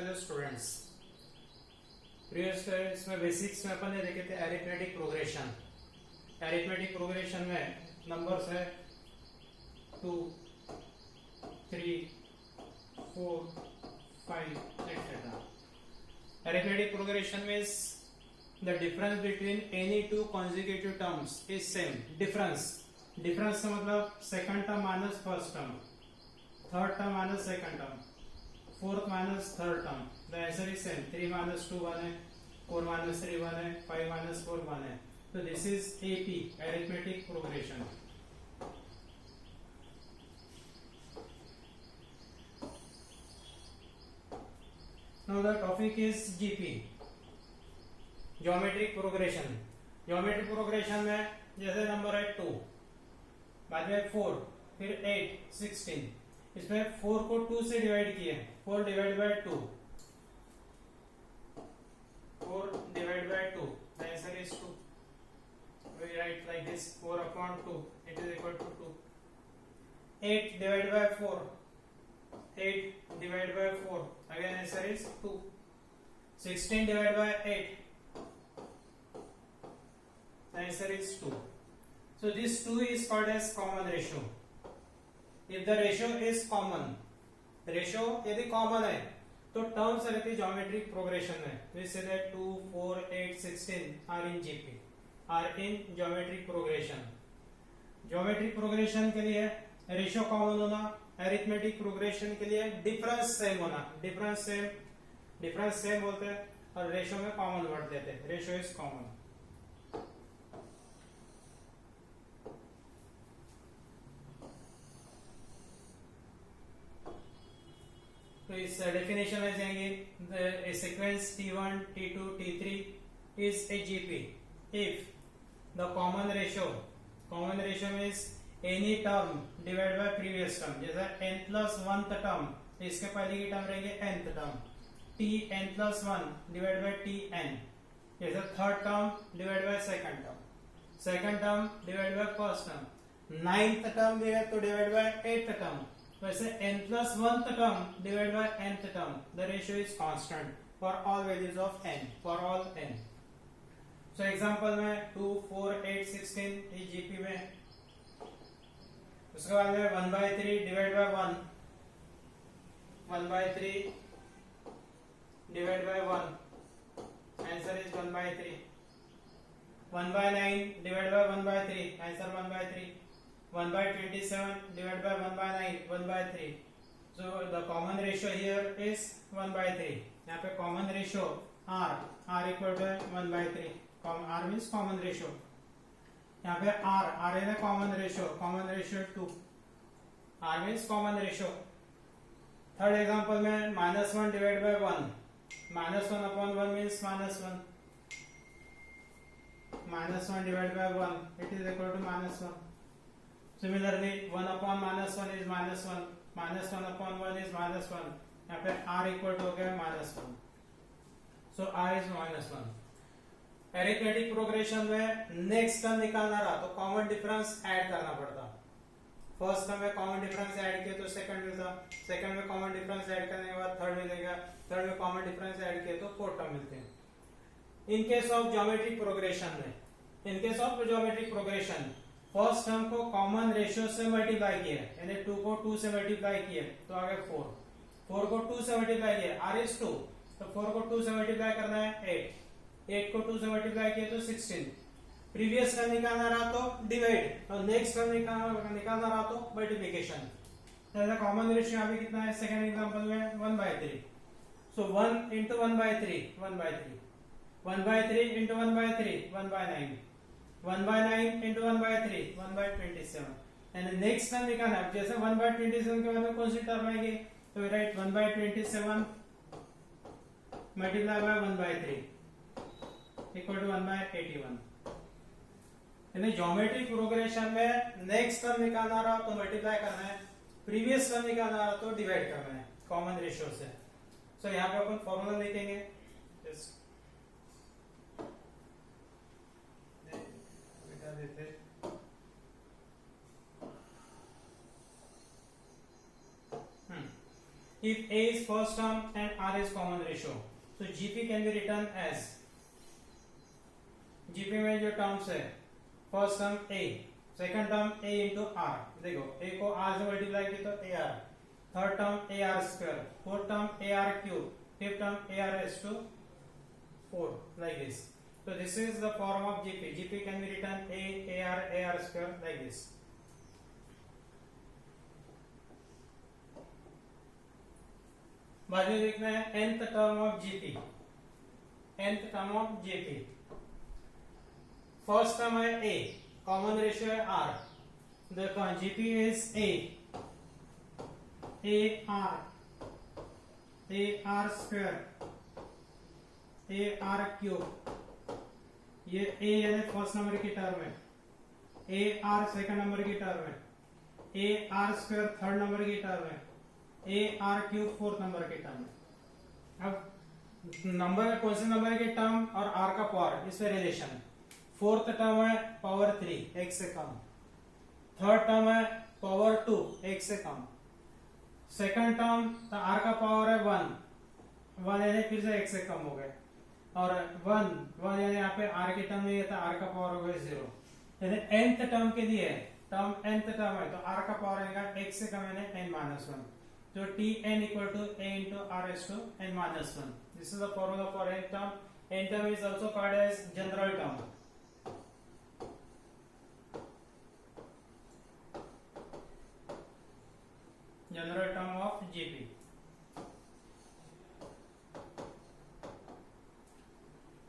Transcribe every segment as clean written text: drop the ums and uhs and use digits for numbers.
Hello students, previous class में basics में अपन ने देखे थे अरिथमेटिक प्रोग्रेशन। अरिथमेटिक प्रोग्रेशन में नंबर्स है 2, 3, 4, 5 etc. Arithmetic progression means the difference between any two consecutive terms is same. difference का मतलब second term minus first term, third term minus second term, fourth minus third term. The answer is same. 3 minus 2 1 है, 4 minus 3 1 है, 5 minus 4 1 है. So this is AP, arithmetic progression. Now the topic is GP, geometric progression. Geometric progression में जैसे number है 2, बाद में 4, फिर 8, 16. इसमें 4 को 2 से डिवाइड किए, 4 divide by 2, 4 divide by 2, the answer is 2. We write like this, 4 upon 2, it is equal to 2. 8 divided by 4, 8 divided by 4, again answer is 2. 16 divided by 8, the answer is 2. So this 2 is called as common ratio. If the ratio is common, ratio यदि common है तो terms रहती geometric progression में. We say that 2, 4, 8, 16 are in GP, are in geometric progression. Geometric progression के लिए ratio common होना, arithmetic progression के लिए difference same होना. difference same बोलते हैं और ratio में common word देते हैं. ratio is common. तो इस डेफिनेशन में जाएंगे. A sequence T1, T2, T3 is a GP if the common ratio means any term divided by previous term. जैसा n plus 1th term, इसके पहले की टर्म रहेंगे nth term, Tn plus 1 divided by Tn. जैसा third term divided by second term divided by first term, 9th term दिया तो divided by 8th term. वैसे n plus 1th term divided by nth term, the ratio is constant for all values of n, for all n. So example में 2, 4, 8, 16 इस GP में. उसके बाद में 1 by 3 divided by 1, 1 by 3 divided by 1, answer is 1 by 3. 1 by 9 divided by 1 by 3, answer 1 by 3. 1 by 27 divided by 1 by 9, 1 by 3. So the common ratio here is 1 by 3. यहाँ पे common ratio R equal to 1 by 3. R means common ratio. यहाँ पे R is a common ratio 2. R means common ratio. Third example में -1 divided by 1, -1 upon 1 means -1. -1 divided by 1, it is equal to -1. Similarly 1 upon -1 is -1, -1 upon 1 is -1. यहाँ पे R equal to हो गया -1. So R is -1. Arithmetic progression में next term निकालना रहा तो common difference add करना पड़ता. फर्स्ट टर्म में कॉमन डिफरेंस ऐड किए तो सेकंड मिलता, सेकंड में कॉमन डिफरेंस ऐड करने के बाद थर्ड मिलेगा, थर्ड में कॉमन डिफरेंस ऐड किए तो फोर्थ टर्म मिलते हैं. In case of geometric progression first term को कॉमन रेशियो से मल्टीप्लाई किया, यानी 2 को 2 से मल्टीप्लाई किए तो आ गया 4. 4 को 2 से मल्टीप्लाई किया, R is 2, तो 4 को 2 से मल्टीप्लाई करना है 8, 8 को 2 से मल्टीप्लाई किया तो 16. प्रीवियस टर्म निकालना रहा तो डिवाइड और नेक्स्ट टर्म निकालना रहा तो मल्टीप्लिकेशन. तो कॉमन रेशियो यहाँ पे कितना है सेकंड एग्जांपल में 1 by 3. So 1 into 1 by 3, 1 by 3, 1 by 3 into 1 by 3, 1 by 9, 1 by 9 into 1 by 3, 1 by 27. And next term निकालना है. जैसे 1 by 27 के बाद में कौन सी टर्म आएगी तो right 1 by 27 multiply by 1 by 3 equal to 1 by 81. यानी ज्योमेट्रिक प्रोग्रेशन में नेक्स्ट टर्म निकालना रहा तो मल्टीप्लाई करना है, प्रीवियस टर्म निकालना रहा तो डिवाइड करना है कॉमन रेशियो से. सो यहाँ पे अपन फॉर्मूला लिखेंगे. देते if A is first term and R is common ratio, so GP can be written as, GP में जो टर्म्स है, first term A, second term A into R, देखो A को R से मल्टीप्लाई किया तो AR, third term AR square, fourth term AR cube, fifth term AR raised to 4, like this. So this is the form of GP. GP can be written A AR square like this. बाद में देखना है nth term of GP, nth term of GP, first term है a, common ratio है r, देखो GP is r square r cube, ये a यानी first number की टर्म है, ए आर सेकंड नंबर की टर्म है, a r square third number की टर्म है, a r cube fourth number की टर्म है। अब नंबर कौन से नंबर के टर्म और आर का पावर, इसमें रिलेशन, फोर्थ टर्म है पावर 3 एक से कम, थर्ड टर्म है पावर 2 एक से कम, सेकंड टर्म आर का पावर है 1 यानी फिर से एक से कम हो गए, और 1 यानी यहाँ पे आर की टर्म नहीं है तो आर का पावर हो गया 0, यानी nth टर्म के लिए टर्म nth टर्म है तो आर का पावर आएगा एक से कम यानी n-1, so Tn equal to a into r raised to n-1. This is the formula for n term. N term is also called as general term. General term of GP.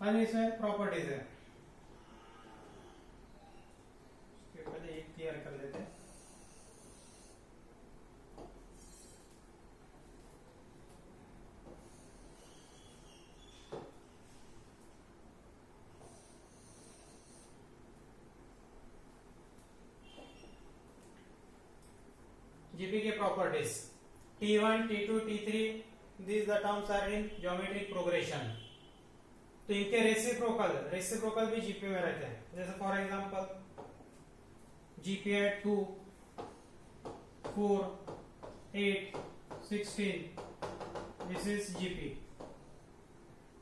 और इसमें properties है, इसके पहले एक clear कर लेते हैं। GP के properties, T1, T2, T3, these the terms are in geometric progression. तो इनके रेसिप्रोकल भी GP में रहते हैं, जैसे फॉर एग्जांपल GP है 2, 4, 8, 16, दिस इज GP।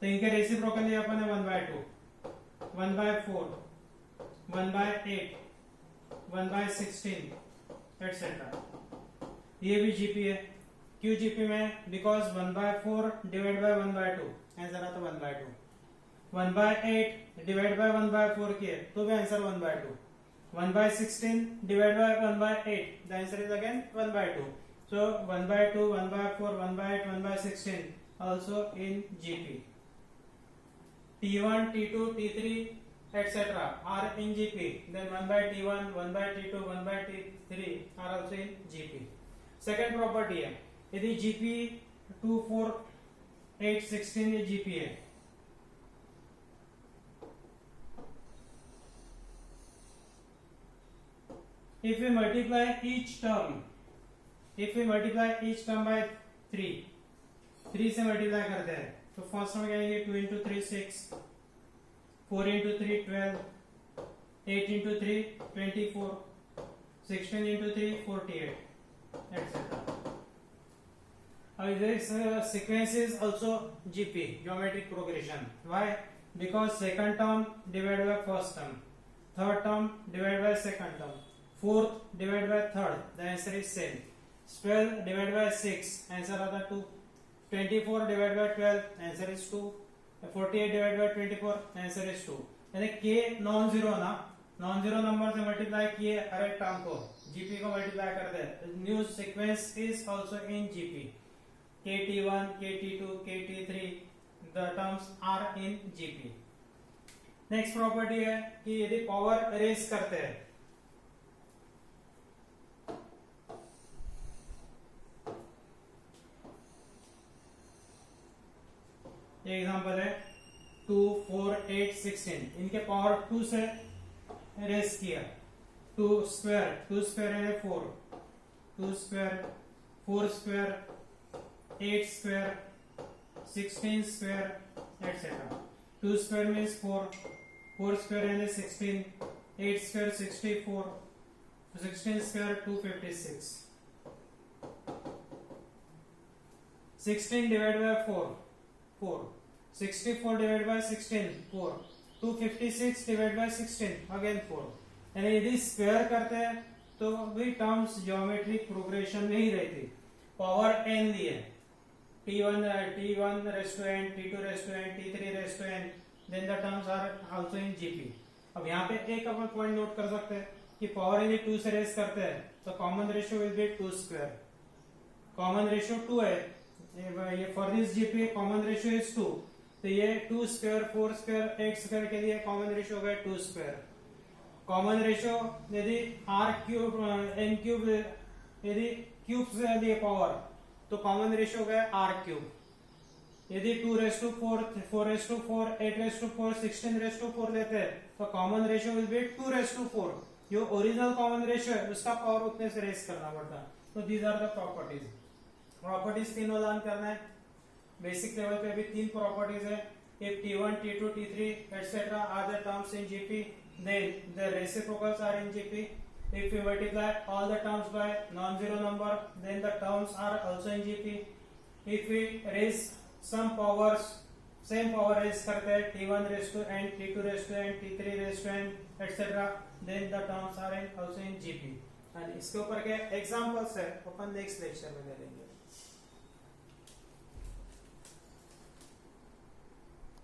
तो इनके रेसिप्रोकल ये अपन है 1/2, 1/4, 1/8, 1/16 एटसेट्रा, ये भी जीपी है। क्यों जीपी में, बिकॉज 1/4 डिवाइड बाय 1/2 आंसर आता 1/2, 1/8 डिवाइड बाय 1/4 किए तो भी answer 1/2, 1/16 divide by 1/8 the answer is again 1/2, so 1/2, 1/4, 1/8, 1/16 also in GP. T1, T2, T3 etc. are in GP, then 1/T1, 1/T2, 1/T3 are also in GP. Second property है, यदि GP 2, 4, 8, 16 ये GP है, if we multiply each term by 3 से multiply करते हैं तो first में क्या आएंगे, 2 into 3 6, 4 into 3 12, 8 into 3 24, 16 into 3 48, etc. This sequence is also GP, geometric progression. Why? Because second term divided by first term, third term divided by second term, fourth divided by third, the answer is same. 12 divided by 6, answer आता 2. 24 divided by 12, answer is 2. 48 divided by 24, answer is 2. यानी k non zero ना, non zero number से multiply किए हर एक term को, GP को multiply करते हैं, new sequence is also in GP, kt1, kt2, kt3, the terms are in GP. Next property है कि यदि पावर रेज करते हैं, ये एग्जांपल है 2, 4, 8, 16, इनके पावर 2 से रेस किया, 2 स्क्वायर है 4, 2 square, 4 square, 8 square, 16 square etcetera. 2 square means 4 square यानी 16, 8 square 64, 16 square 256। 16 divided by 4 4, 64 divided by 16 4, 256 divided by 16 again 4। यानी यदि स्क्वायर करते हैं तो भी टर्म्स ज्योमेट्रिक प्रोग्रेशन में ही रहती। पावर n दी है, t1 raised to n, t2 raised to n, t3 raised to n, then the terms are also in GP। अब यहाँ पे एक अपन पॉइंट नोट कर सकते हैं कि पावर यदि 2 से रेस करते हैं तो common ratio will be 2 square. Common ratio 2 है, ये for this GP common ratio is 2, तो ये 2 स्क्वायर 4 स्क्वायर 8 स्क्वायर के लिए कॉमन रेशियो हो गया 2 स्क्वायर। कॉमन रेशियो यदि r क्यूब n क्यूब यदि क्यूब से दिए पावर तो कॉमन रेशियो हो गया r क्यूब। यदि 2 raise to 4 4 raise to 4 8 raise to 4 16 raise to 4 लेते हैं तो common ratio will be 2 raise to 4। जो ओरिजिनल कॉमन रेशियो है उसका पावर उतने से रेस करना पड़ता है। तो these are the properties. Properties तीनों लर्न करना है। बेसिक लेवल पे भी 3 प्रॉपर्टीज है। If t1 t2 t3 etc are the terms in GP, then the reciprocals are in GP। if we multiply all the terms by non-zero number then the terms are also in GP। if we raise some powers, same power raise करते हैं t1 raised to n, t2 raised to n, t3 raised to n etc then the terms are also in GP। इसके ऊपर के examples है अपन next lecture में ले लेंगे।